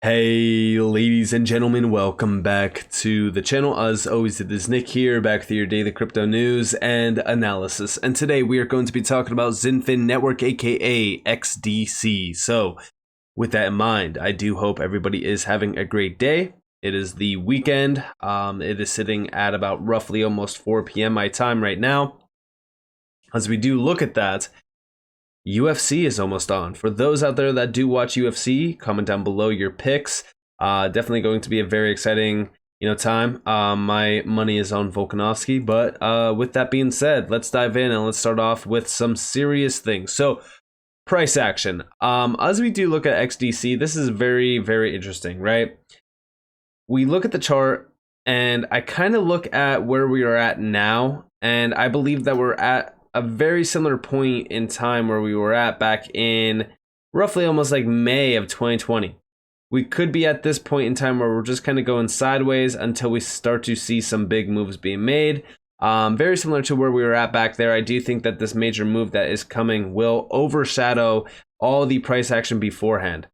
Hey ladies and gentlemen, welcome back to the channel. As always, it is Nick here, back with your daily crypto news and analysis. And today we are going to be talking about XinFin Network, aka XDC. So with that in mind, I do hope everybody is having a great day. It is the weekend. It is sitting at about roughly almost 4 p.m. my time right now. As we do look at that, UFC is almost on. For those out there that do watch UFC, comment down below your picks. Definitely going to be a very exciting, time. My money is on Volkanovski, but with that being said, let's dive in and let's start off with some serious things. So, price action. As we do look at XDC, this is very, very interesting, right? We look at the chart, and I kind of look at where we are at now, and I believe that we're at a very similar point in time where we were at back in roughly almost like May of 2020. We could be at this point in time where we're just kind of going sideways until we start to see some big moves being made. Very similar to where we were at back there. I do think that this major move that is coming will overshadow all the price action beforehand.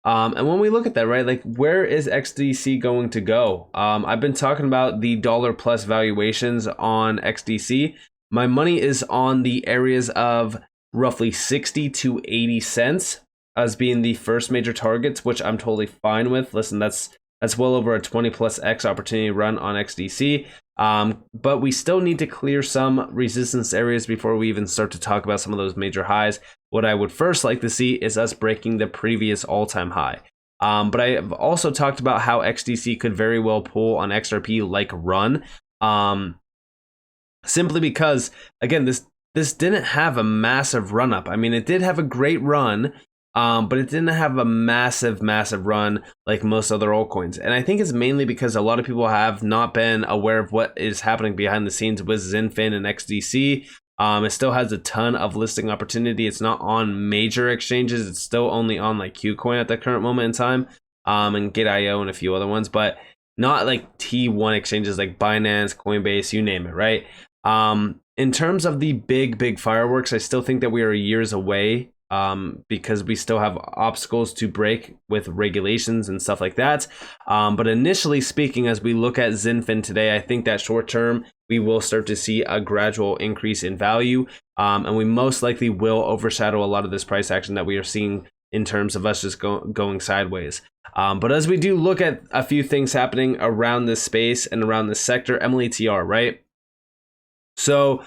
And when we look at that, right, like where is XDC going to go? I've been talking about the dollar plus valuations on XDC. My money is on the areas of roughly 60 to 80 cents as being the first major targets, which I'm totally fine with. Listen, that's well over a 20 plus X opportunity run on XDC. But we still need to clear some resistance areas before we even start to talk about some of those major highs. What I would first like to see is us breaking the previous all-time high. But I have also talked about how XDC could very well pull on XRP like run. Simply because, again, this didn't have a massive run up. I mean, it did have a great run, but it didn't have a massive run like most other altcoins. And I think it's mainly because a lot of people have not been aware of what is happening behind the scenes with XinFin and XDC. It still has a ton of listing opportunity. It's not on major exchanges. It's still only on like KuCoin at the current moment in time, and Gate.io and a few other ones, but not like T1 exchanges like Binance, Coinbase, you name it, right? In terms of the big fireworks, I still think that we are years away, because we still have obstacles to break with regulations and stuff like that. But initially speaking, as we look at XinFin today, I think that short term, we will start to see a gradual increase in value. And we most likely will overshadow a lot of this price action that we are seeing in terms of us just going sideways. But as we do look at a few things happening around this space and around this sector, MLATR, right? So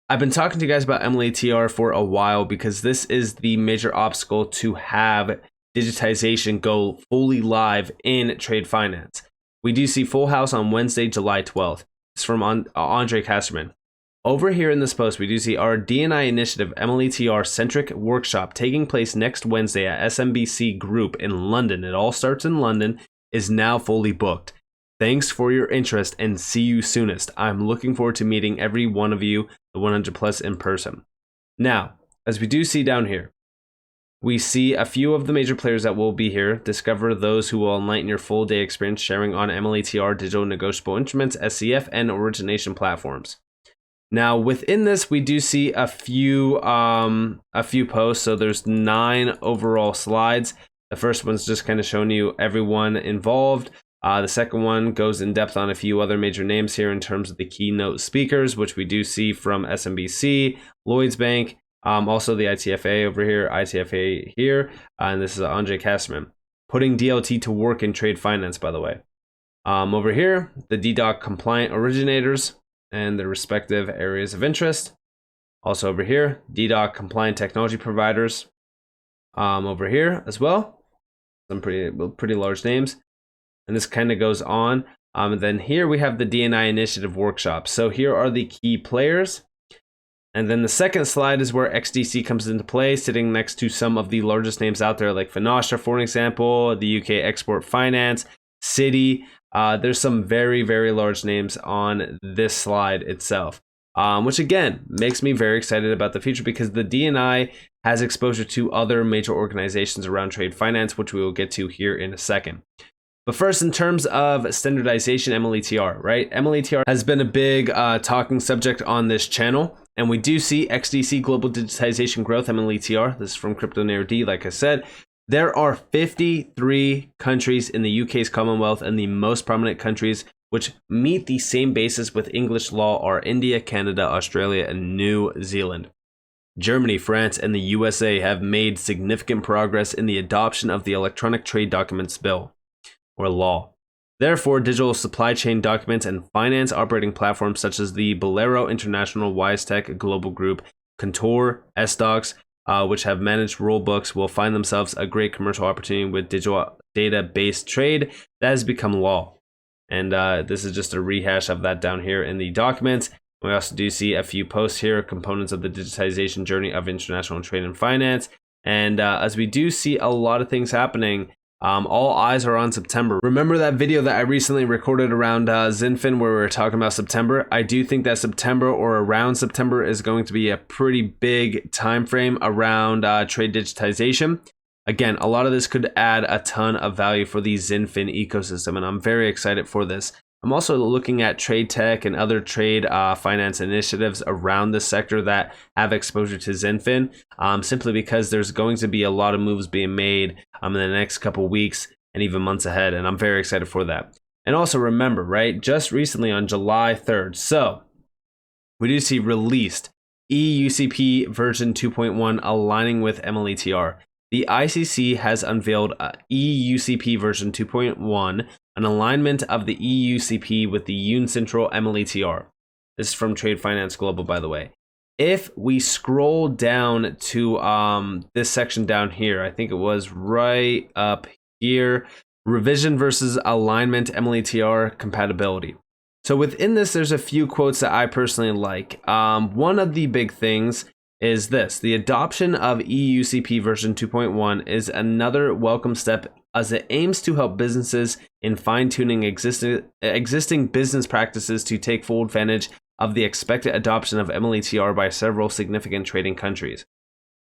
I've been talking to you guys about MLATR for a while because this is the major obstacle to have digitization go fully live in trade finance. We do see Full House on Wednesday, July 12th. It's from Andre Casterman. Over here in this post, we do see our DNI initiative MLATR centric workshop taking place next Wednesday at SMBC Group in London. It all starts in London, is now fully booked. Thanks for your interest and see you soonest. I'm looking forward to meeting every one of you, the 100 plus in person. Now, as we do see down here, we see a few of the major players that will be here. Discover those who will enlighten your full day experience sharing on MLATR, digital negotiable instruments, SCF, and origination platforms. Now, within this, we do see a few posts. So there's 9 overall slides. The first one's just kind of showing you everyone involved. The second one goes in depth on a few other major names here in terms of the keynote speakers, which we do see from SMBC, Lloyds Bank, also the ITFA over here, ITFA here, and this is Andre Casterman. Putting DLT to work in trade finance, by the way. Over here, the DDoC compliant originators and their respective areas of interest. Also over here, DDoC compliant technology providers. Over here as well, some pretty large names. And this kind of goes on. And then here we have the DNI initiative workshop. So here are the key players. And then the second slide is where XDC comes into play, sitting next to some of the largest names out there, like Finastra, for example, the UK Export Finance, Citi. There's some very, very large names on this slide itself, which again makes me very excited about the future because the DNI has exposure to other major organizations around trade finance, which we will get to here in a second. But first, in terms of standardization, MLATR, right? MLATR has been a big talking subject on this channel. And we do see XDC Global Digitization Growth, MLATR. This is from Crypto Nerd D, like I said. There are 53 countries in the UK's Commonwealth, and the most prominent countries which meet the same basis with English law are India, Canada, Australia, and New Zealand. Germany, France, and the USA have made significant progress in the adoption of the Electronic Trade Documents Bill, or law. Therefore, digital supply chain documents and finance operating platforms such as the Bolero International, WiseTech Global Group, Contour, SDocs, which have managed rule books, will find themselves a great commercial opportunity with digital data-based trade that has become law. And this is just a rehash of that down here in the documents. We also do see a few posts here, components of the digitization journey of international trade and finance. And as we do see a lot of things happening, all eyes are on September. Remember that video that I recently recorded around XinFin where we were talking about September? I do think that September or around September is going to be a pretty big time frame around trade digitization. Again, a lot of this could add a ton of value for the XinFin ecosystem, and I'm very excited for this. I'm also looking at trade tech and other trade finance initiatives around this sector that have exposure to XinFin, simply because there's going to be a lot of moves being made in the next couple weeks and even months ahead, and I'm very excited for that. And also remember, right, just recently on July 3rd, so we do see released eUCP version 2.1 aligning with MLETR. The ICC has unveiled eUCP version 2.1, an alignment of the eUCP with the UNCentral MLETR. This is from Trade Finance Global, by the way. If we scroll down to this section down here, I think it was right up here, revision versus alignment MLETR compatibility. So within this, there's a few quotes that I personally like. One of the big things is this: the adoption of eUCP version 2.1 is another welcome step as it aims to help businesses in fine-tuning existing business practices to take full advantage of the expected adoption of MLETR by several significant trading countries.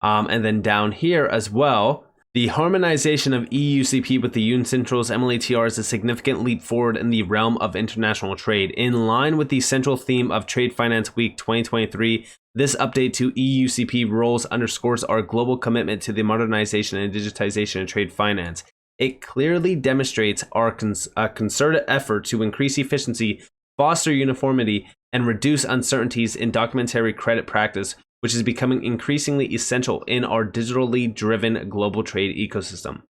And then down here as well, the harmonization of eUCP with the UNCentral's MLETR is a significant leap forward in the realm of international trade. In line with the central theme of Trade Finance Week 2023, this update to eUCP rules underscores our global commitment to the modernization and digitization of trade finance. It clearly demonstrates our concerted effort to increase efficiency, foster uniformity, and reduce uncertainties in documentary credit practice, which is becoming increasingly essential in our digitally driven global trade ecosystem.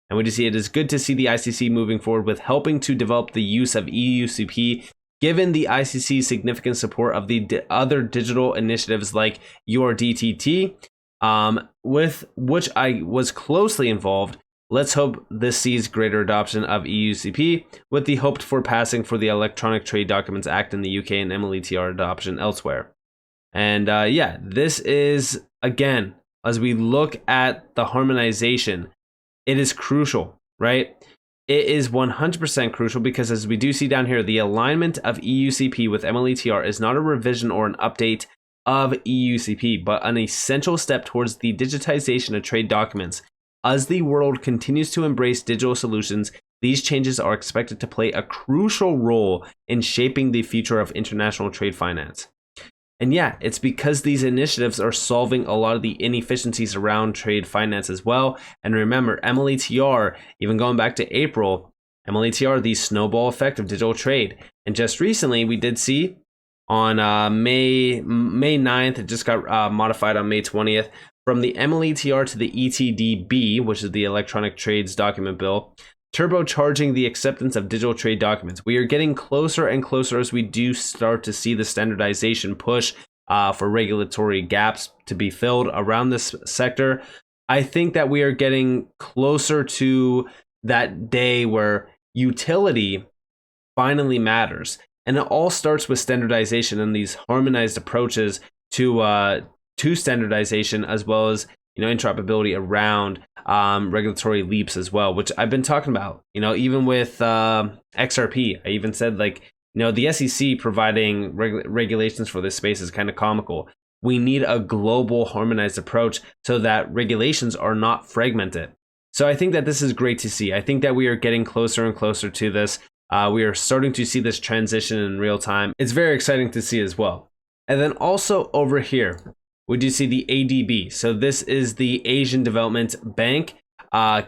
And we just see it is good to see the ICC moving forward with helping to develop the use of eUCP, given the ICC's significant support of the other digital initiatives like URDTT, with which I was closely involved. Let's hope this sees greater adoption of eUCP, with the hoped for passing for the Electronic Trade Documents Act in the UK and MLETR adoption elsewhere. And yeah, this is, again, as we look at the harmonization, it is crucial, right? It is 100% crucial because, as we do see down here, the alignment of eUCP with MLETR is not a revision or an update of eUCP, but an essential step towards the digitization of trade documents. As the world continues to embrace digital solutions, these changes are expected to play a crucial role in shaping the future of international trade finance. And yeah, it's because these initiatives are solving a lot of the inefficiencies around trade finance as well. And remember, MLETR, even going back to April, MLETR, the snowball effect of digital trade. And just recently, we did see on May 9th, it just got modified on May 20th, from the MLETR to the ETDB, which is the Electronic Trades Document Bill, turbocharging the acceptance of digital trade documents. We are getting closer and closer as we do start to see the standardization push for regulatory gaps to be filled around this sector. I think that we are getting closer to that day where utility finally matters. And it all starts with standardization and these harmonized approaches to standardization, as well as interoperability around regulatory leaps as well, which I've been talking about. Even with XRP, I even said the SEC providing regulations for this space is kind of comical. We need a global harmonized approach so that regulations are not fragmented. So I think that this is great to see. I think that we are getting closer and closer to this. We are starting to see this transition in real time. It's very exciting to see as well. And then also over here, we do see the ADB. So this is the Asian Development Bank.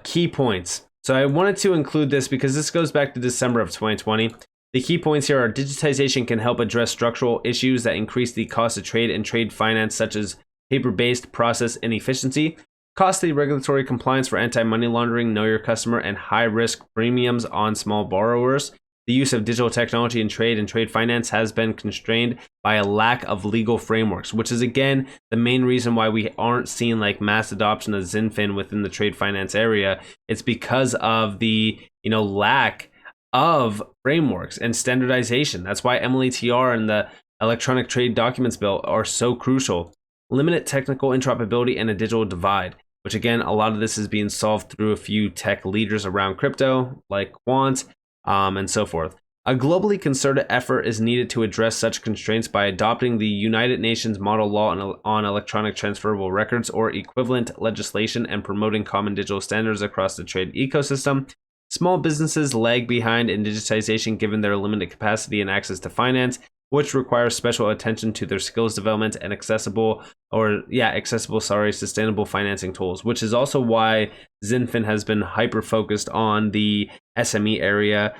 Key points. So I wanted to include this because this goes back to December of 2020. The key points here are digitization can help address structural issues that increase the cost of trade and trade finance, such as paper-based process inefficiency, costly regulatory compliance for anti-money laundering, know your customer, and high-risk premiums on small borrowers. The use of digital technology in trade and trade finance has been constrained by a lack of legal frameworks, which is again the main reason why we aren't seeing like mass adoption of XinFin within the trade finance area. It's because of the lack of frameworks and standardization. That's why MLETR and the Electronic Trade Documents Bill are so crucial. Limited technical interoperability and a digital divide, which again, a lot of this is being solved through a few tech leaders around crypto, like Quant, and so forth. A globally concerted effort is needed to address such constraints by adopting the United Nations Model Law on Electronic Transferable Records or equivalent legislation and promoting common digital standards across the trade ecosystem. Small businesses lag behind in digitization given their limited capacity and access to finance, which requires special attention to their skills development and accessible, sustainable financing tools, which is also why XinFin has been hyper focused on the SME area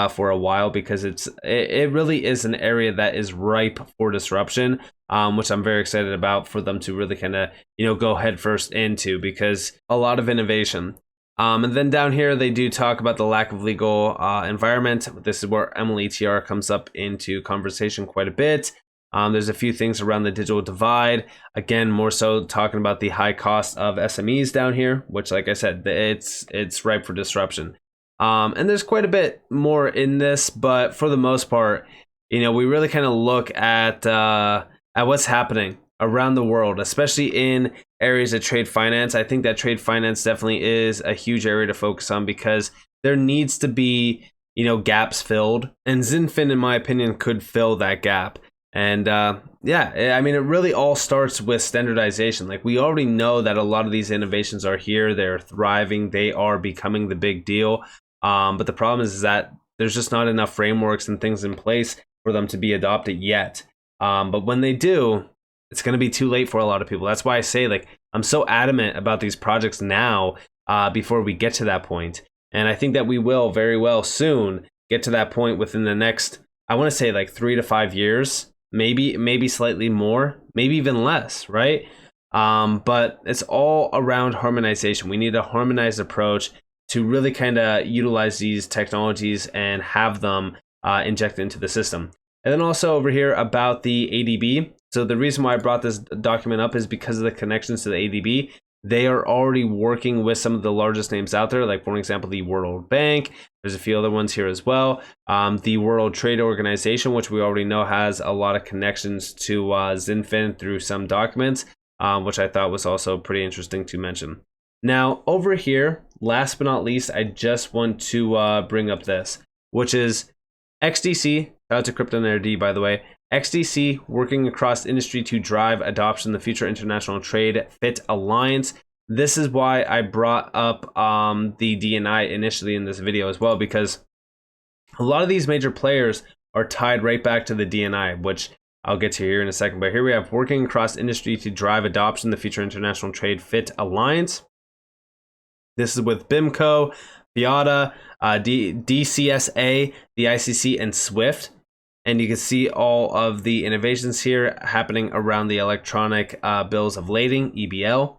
for a while, because it really is an area that is ripe for disruption, which I'm very excited about for them to really kind of, go headfirst into, because a lot of innovation. And then down here, they do talk about the lack of legal environment. This is where MLETR comes up into conversation quite a bit. There's a few things around the digital divide. Again, more so talking about the high cost of SMEs down here, which, like I said, it's ripe for disruption. And there's quite a bit more in this, but for the most part, we really kind of look at what's happening around the world, especially in areas of trade finance. I think that trade finance definitely is a huge area to focus on, because there needs to be, gaps filled, and XinFin, in my opinion, could fill that gap. And it really all starts with standardization. Like, we already know that a lot of these innovations are here, they're thriving, they are becoming the big deal. But the problem is that there's just not enough frameworks and things in place for them to be adopted yet. But when they do, it's going to be too late for a lot of people. That's why I say, like, I'm so adamant about these projects now before we get to that point. And I think that we will very well soon get to that point within the next, I want to say, like 3 to 5 years, maybe slightly more, maybe even less, right? But it's all around harmonization. We need a harmonized approach to really kind of utilize these technologies and have them injected into the system. And then also over here about the ADB. So the reason why I brought this document up is because of the connections to the ADB. They are already working with some of the largest names out there, like, for example, the World Bank. There's a few other ones here as well. The World Trade Organization, which we already know has a lot of connections to XinFin through some documents, which I thought was also pretty interesting to mention. Now, over here, last but not least, I just want to bring up this, which is XDC. Shout out to Crypto Nerd D, by the way. XDC working across industry to drive adoption of the Future International Trade FIT Alliance. This is why I brought up the DNI initially in this video as well, because a lot of these major players are tied right back to the DNI, which I'll get to here in a second. But here we have working across industry to drive adoption of the Future International Trade FIT Alliance. This is with BIMCO, FIATA, DCSA, the ICC, and SWIFT. And you can see all of the innovations here happening around the electronic bills of lading, EBL.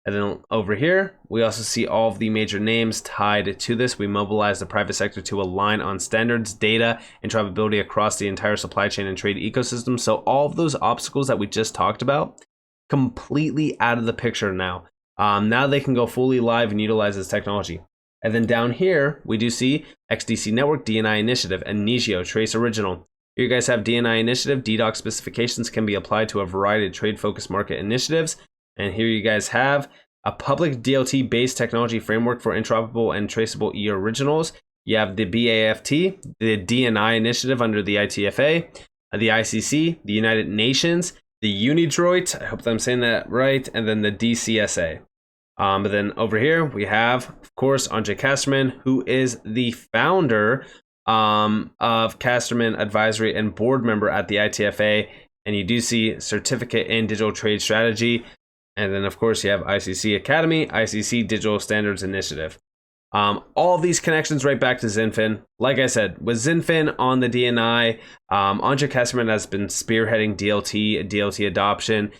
And then over here, we also see all of the major names tied to this. We mobilize the private sector to align on standards, data, and interoperability across the entire supply chain and trade ecosystem. So all of those obstacles that we just talked about, completely out of the picture now. Now they can go fully live and utilize this technology. And then down here, we do see XDC Network, DNI Initiative, and Nigio, Trace Original. Here you guys have DNI Initiative. DDoC specifications can be applied to a variety of trade-focused market initiatives. And here you guys have a public DLT-based technology framework for interoperable and traceable e-originals. You have the BAFT, the DNI Initiative under the ITFA, the ICC, the United Nations, the UniDroit, I hope that I'm saying that right, and then the DCSA. But then over here, we have, of course, Andre Casterman, who is the founder of Casterman Advisory and board member at the ITFA. And you do see certificate in digital trade strategy. And then, of course, you have ICC Academy, ICC Digital Standards Initiative. All of these connections right back to XinFin. Like I said, with XinFin on the DNI, Andre Kesselman has been spearheading DLT adoption.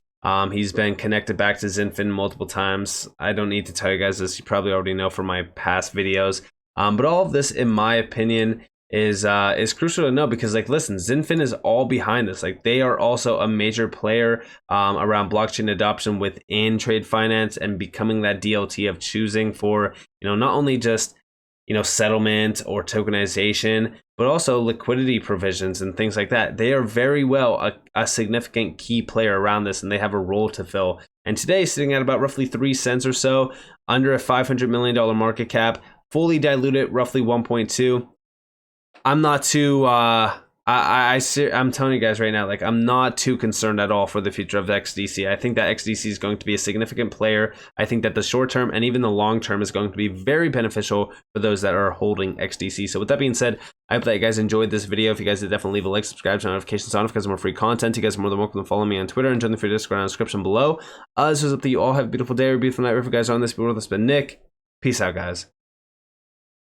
He's been connected back to XinFin multiple times. I don't need to tell you guys this. You probably already know from my past videos. But all of this, in my opinion, is crucial to know because, like, listen, XinFin is all behind this. Like, they are also a major player around blockchain adoption within trade finance and becoming that DLT of choosing for, not only just, settlement or tokenization, but also liquidity provisions and things like that. They are very well a significant key player around this, and they have a role to fill. And today, sitting at about roughly 3 cents or so, under a $500 million market cap, fully diluted, roughly 1.2. I'm not too I'm telling you guys right now, like, I'm not too concerned at all for the future of the XDC. I think that XDC is going to be a significant player. I think that the short term and even the long term is going to be very beneficial for those that are holding XDC. So with that being said, I hope that you guys enjoyed this video. If you guys did, definitely leave a like, subscribe, turn notifications on because more free content. You guys are more than welcome to follow me on Twitter and join the free Discord in the description below. This was up to you all. Have a beautiful day or a beautiful night. Wherever you guys are on this, be with us. Been Nick. Peace out, guys.